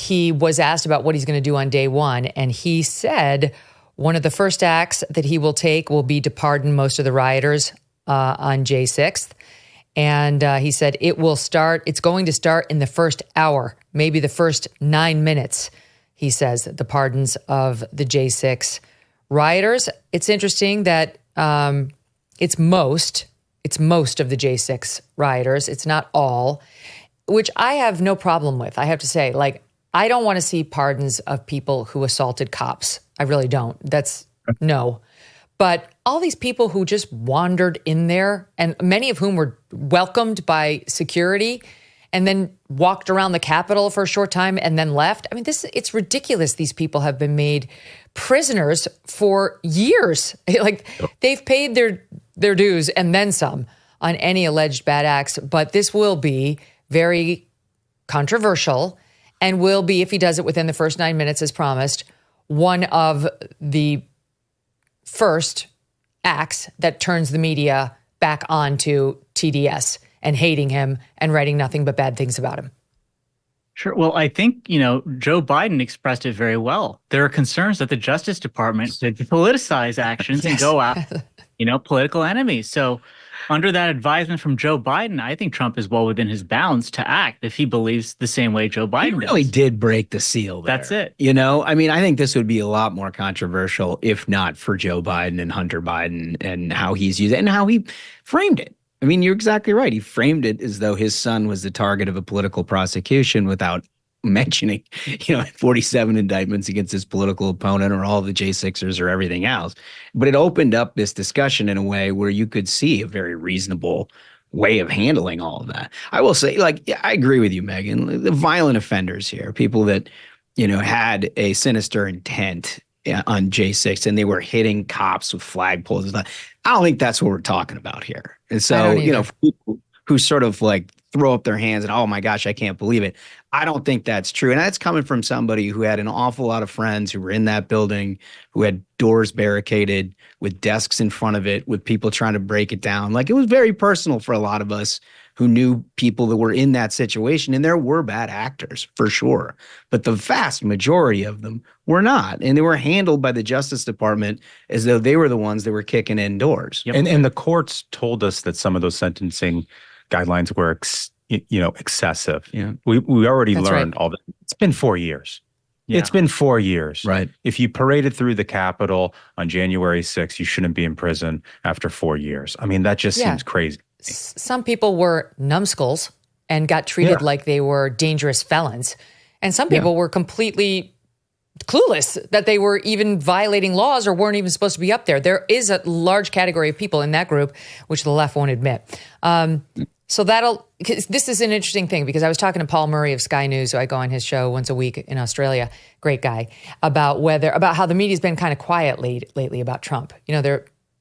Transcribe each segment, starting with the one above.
he was asked about what he's going to do on day one, and he said one of the first acts that he will take will be to pardon most of the rioters on J 6th. And he said it's going to start in the first hour, maybe the first 9 minutes, he says, the pardons of the J 6 rioters. It's interesting that it's most of the J 6 rioters. It's not all, which I have no problem with. I have to say, like, I don't want to see pardons of people who assaulted cops. I really don't. No. But all these people who just wandered in there, and many of whom were welcomed by security and then walked around the Capitol for a short time and then left. I mean, it's ridiculous. These people have been made prisoners for years. Like, they've paid their dues and then some on any alleged bad acts. But this will be very controversial and will be, if he does it within the first 9 minutes as promised, one of the first acts that turns the media back onto TDS and hating him and writing nothing but bad things about him. Sure. Well, I think, Joe Biden expressed it very well. There are concerns that the Justice Department could politicize actions and go after, political enemies. So under that advisement from Joe Biden, I think Trump is well within his bounds to act if he believes the same way Joe Biden does. He really did break the seal there. That's it. I mean, I think this would be a lot more controversial if not for Joe Biden and Hunter Biden and how he's used it and how he framed it. I mean, you're exactly right. He framed it as though his son was the target of a political prosecution without mentioning, 47 indictments against his political opponent or all the J6ers or everything else. But it opened up this discussion in a way where you could see a very reasonable way of handling all of that. I will say, I agree with you, Megyn. The violent offenders here, people that, had a sinister intent on J6 and they were hitting cops with flagpoles and stuff. I don't think that's what we're talking about here. And so, for people who sort of throw up their hands and, oh my gosh, I can't believe it. I don't think that's true. And that's coming from somebody who had an awful lot of friends who were in that building, who had doors barricaded with desks in front of it, with people trying to break it down. It was very personal for a lot of us who knew people that were in that situation. And there were bad actors for sure, but the vast majority of them were not. And they were handled by the Justice Department as though they were the ones that were kicking in doors. Yep. And the courts told us that some of those sentencing guidelines were excessive. Yeah. We already That's learned right. all that. It's been 4 years. Yeah. It's been 4 years. Right. If you paraded through the Capitol on January 6th, you shouldn't be in prison after 4 years. I mean, that just seems crazy. Some people were numbskulls and got treated like they were dangerous felons. And some people were completely clueless that they were even violating laws or weren't even supposed to be up there. There is a large category of people in that group, which the left won't admit. So this is an interesting thing because I was talking to Paul Murray of Sky News, who I go on his show once a week in Australia, great guy, about how the media's been kind of quiet lately about Trump.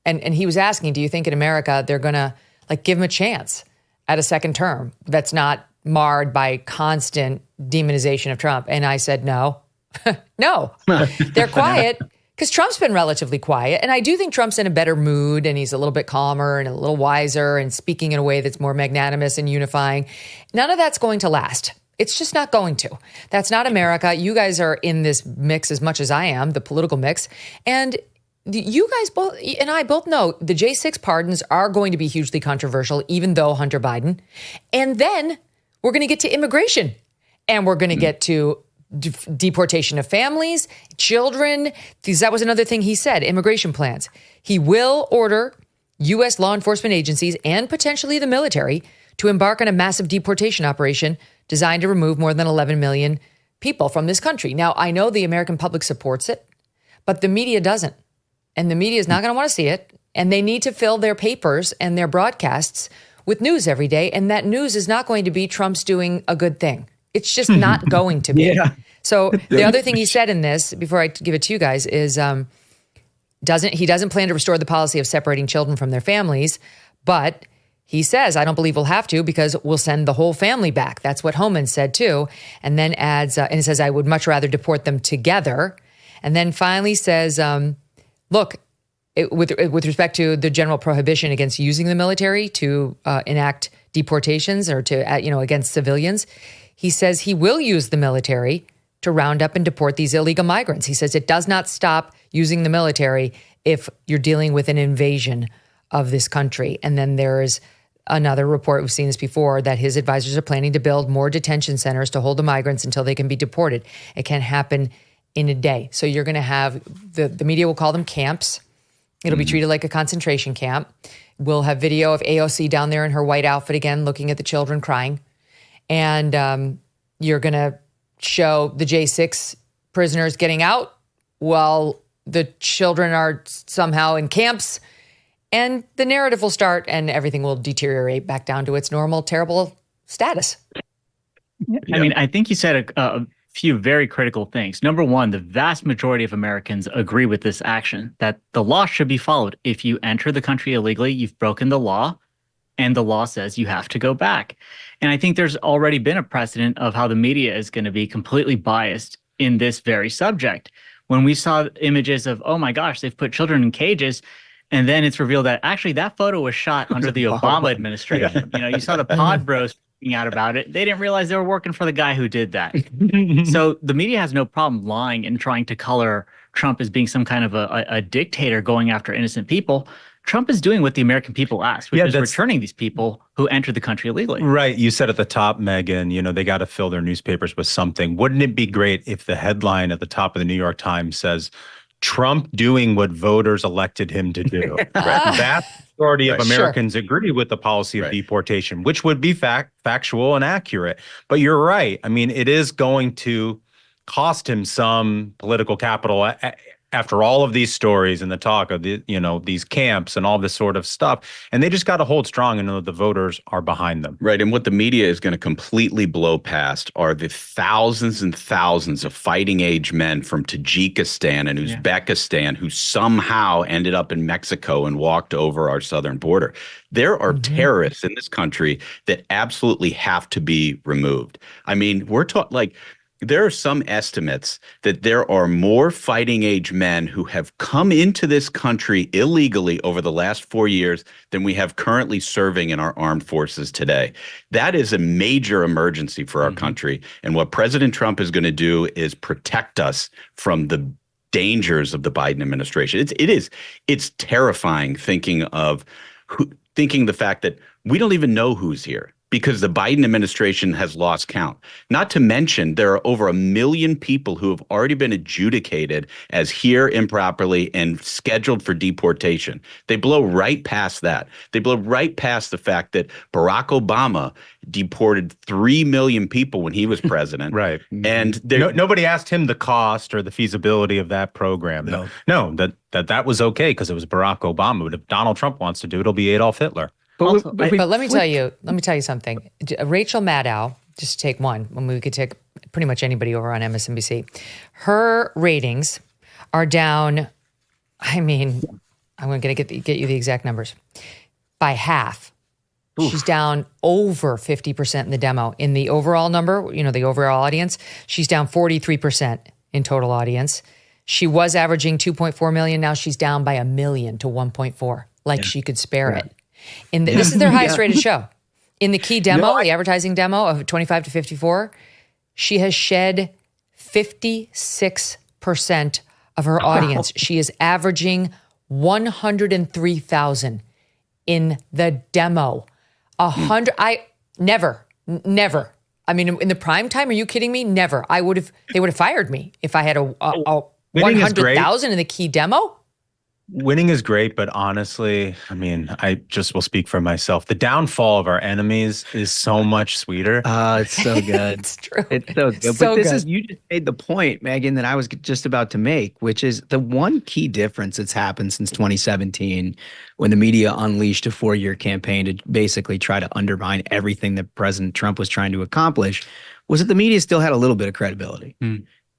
And he was asking, do you think in America they're going to give him a chance at a second term that's not marred by constant demonization of Trump? And I said, no, no, they're quiet. Because Trump's been relatively quiet. And I do think Trump's in a better mood and he's a little bit calmer and a little wiser and speaking in a way that's more magnanimous and unifying. None of that's going to last. It's just not going to. That's not America. You guys are in this mix as much as I am, the political mix. And you guys both and I both know the J6 pardons are going to be hugely controversial, even though Hunter Biden. And then we're going to get to immigration and we're going to get to deportation of families, children, because that was another thing he said, immigration plans. He will order U.S. law enforcement agencies and potentially the military to embark on a massive deportation operation designed to remove more than 11 million people from this country. Now, I know the American public supports it, but the media doesn't. And the media is not going to want to see it. And they need to fill their papers and their broadcasts with news every day. And that news is not going to be Trump's doing a good thing. It's just not going to be. Yeah. So the other thing he said in this, before I give it to you guys, is he doesn't plan to restore the policy of separating children from their families, but he says, I don't believe we'll have to because we'll send the whole family back. That's what Holmes said too. And then adds, and he says, I would much rather deport them together. And then finally says, look, with respect to the general prohibition against using the military to enact deportations or to, against civilians, he says he will use the military to to round up and deport these illegal migrants. He says it does not stop using the military if you're dealing with an invasion of this country. And then there's another report, we've seen this before, that his advisors are planning to build more detention centers to hold the migrants until they can be deported. It can happen in a day. So you're going to have, the media will call them camps. It'll be treated like a concentration camp. We'll have video of AOC down there in her white outfit again, looking at the children crying. And you're going to show the J6 prisoners getting out while the children are somehow in camps. And the narrative will start and everything will deteriorate back down to its normal, terrible status. I mean, I think you said a few very critical things. Number one, the vast majority of Americans agree with this action, that the law should be followed. If you enter the country illegally, you've broken the law, and the law says you have to go back. And I think there's already been a precedent of how the media is going to be completely biased in this very subject. When we saw images of, oh my gosh, they've put children in cages, and then it's revealed that actually that photo was shot under the Obama administration. You know, you saw the pod bros freaking out about it. They didn't realize they were working for the guy who did that. So the media has no problem lying and trying to color Trump as being some kind of a dictator going after innocent people. Trump is doing what the American people asked, which is returning these people who entered the country illegally. Right. You said at the top, Megyn, you know, they got to fill their newspapers with something. Wouldn't it be great if the headline at the top of the New York Times says, Trump doing what voters elected him to do? Right. That majority of Americans agree with the policy of deportation, which would be factual and accurate. But you're right. I mean, it is going to cost him some political capital after all of these stories and the talk of the, you know, these camps and all this sort of stuff. And they just got to hold strong and know that the voters are behind them. Right. And what the media is going to completely blow past are the thousands and thousands of fighting age men from Tajikistan and Uzbekistan who somehow ended up in Mexico and walked over our southern border. There are terrorists in this country that absolutely have to be removed. I mean, we're talking like, there are some estimates that there are more fighting age men who have come into this country illegally over the last 4 years than we have currently serving in our armed forces today. That is a major emergency for our country. And what President Trump is going to do is protect us from the dangers of the Biden administration. It's terrifying thinking the fact that we don't even know who's here, because the Biden administration has lost count. Not to mention, there are over 1 million people who have already been adjudicated as here improperly and scheduled for deportation. They blow right past that. They blow right past the fact that Barack Obama deported 3 million people when he was president. Right. And nobody asked him the cost or the feasibility of that program. No, that was okay because it was Barack Obama. But if Donald Trump wants to do it, it'll be Adolf Hitler. But let me tell you something. Rachel Maddow, just to take one, when we could take pretty much anybody over on MSNBC, her ratings are down. I mean, I'm going to get you the exact numbers, by half. Oof. She's down over 50% in the demo. In the overall number, you know, the overall audience, she's down 43% in total audience. She was averaging 2.4 million. Now she's down by 1 million to 1.4. Like she could spare it. This is their highest rated show. In the key demo, the advertising demo of 25 to 54, she has shed 56% of her audience. She is averaging 103,000 in the demo. 100. Never. I mean, in the prime time, are you kidding me? Never. They would have fired me if I had a 100,000 in the key demo. Winning is great, but honestly, I mean, I just will speak for myself. The downfall of our enemies is so much sweeter. It's so good. It's true. It's so good. So But you just made the point, Megyn, that I was just about to make, which is the one key difference that's happened since 2017, when the media unleashed a 4-year campaign to basically try to undermine everything that President Trump was trying to accomplish, was that the media still had a little bit of credibility.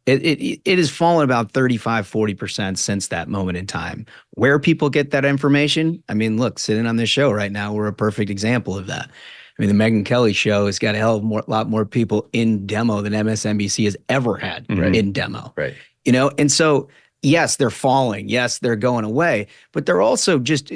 It has fallen about 35-40% since that moment in time. Where people get that information, I mean, look, sitting on this show right now, we're a perfect example of that. I mean, the Megyn Kelly Show has got a lot more people in demo than MSNBC has ever had in demo. Right. You know, and so yes, they're falling. Yes, they're going away, but they're also just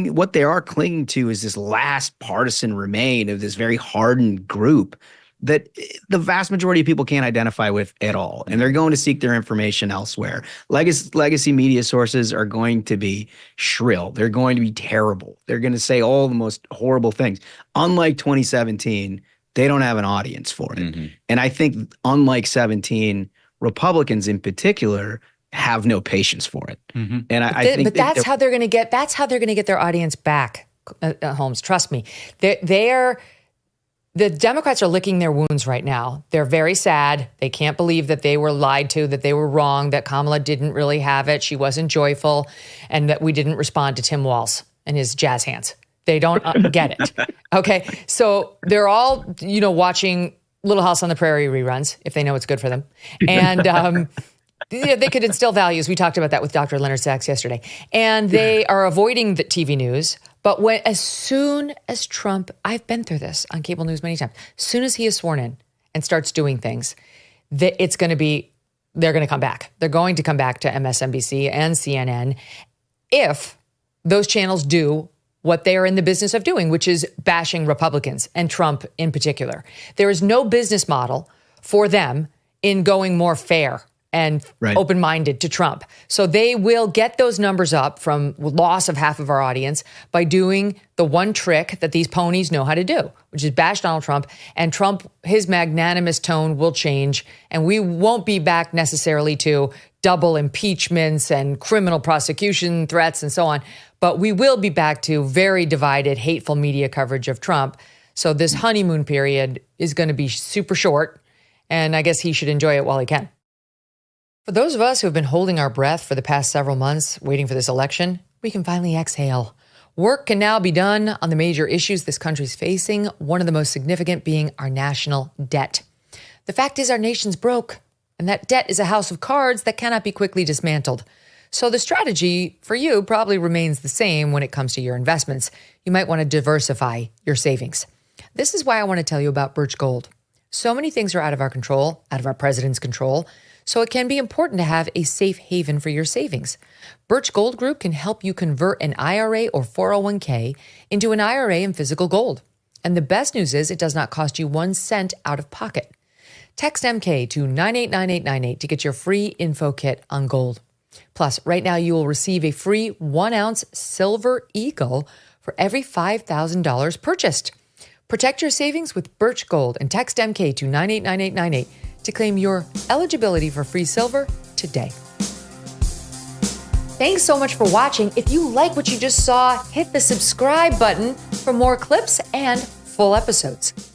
what they are clinging to is this last partisan remain of this very hardened group that the vast majority of people can't identify with at all. And they're going to seek their information elsewhere. Legacy media sources are going to be shrill. They're going to be terrible. They're going to say all the most horrible things. Unlike 2017, they don't have an audience for it. Mm-hmm. And I think unlike 17, Republicans in particular have no patience for it. Mm-hmm. And I think that's how they're going to get their audience back, Holmes. Trust me. The Democrats are licking their wounds right now. They're very sad. They can't believe that they were lied to, that they were wrong, that Kamala didn't really have it. She wasn't joyful, and that we didn't respond to Tim Walz and his jazz hands. They don't get it. Okay. So they're all, watching Little House on the Prairie reruns if they know it's good for them. And, they could instill values. We talked about that with Dr. Leonard Sachs yesterday. And they are avoiding the TV news. But as soon as Trump, I've been through this on cable news many times, as soon as he is sworn in and starts doing things, they're going to come back. They're going to come back to MSNBC and CNN if those channels do what they are in the business of doing, which is bashing Republicans and Trump in particular. There is no business model for them in going more fair and open-minded to Trump. So they will get those numbers up from loss of half of our audience by doing the one trick that these ponies know how to do, which is bash Donald Trump. And Trump, his magnanimous tone will change, and we won't be back necessarily to double impeachments and criminal prosecution threats and so on. But we will be back to very divided, hateful media coverage of Trump. So this honeymoon period is going to be super short, and I guess he should enjoy it while he can. For those of us who have been holding our breath for the past several months, waiting for this election, we can finally exhale. Work can now be done on the major issues this country's facing, one of the most significant being our national debt. The fact is our nation's broke, and that debt is a house of cards that cannot be quickly dismantled. So the strategy for you probably remains the same when it comes to your investments. You might want to diversify your savings. This is why I want to tell you about Birch Gold. So many things are out of our control, out of our president's control. So it can be important to have a safe haven for your savings. Birch Gold Group can help you convert an IRA or 401k into an IRA in physical gold. And the best news is it does not cost you 1 cent out of pocket. Text MK to 989898 to get your free info kit on gold. Plus, right now you will receive a free 1-ounce silver eagle for every $5,000 purchased. Protect your savings with Birch Gold and text MK to 989898 to claim your eligibility for free silver today. Thanks so much for watching. If you like what you just saw, hit the subscribe button for more clips and full episodes.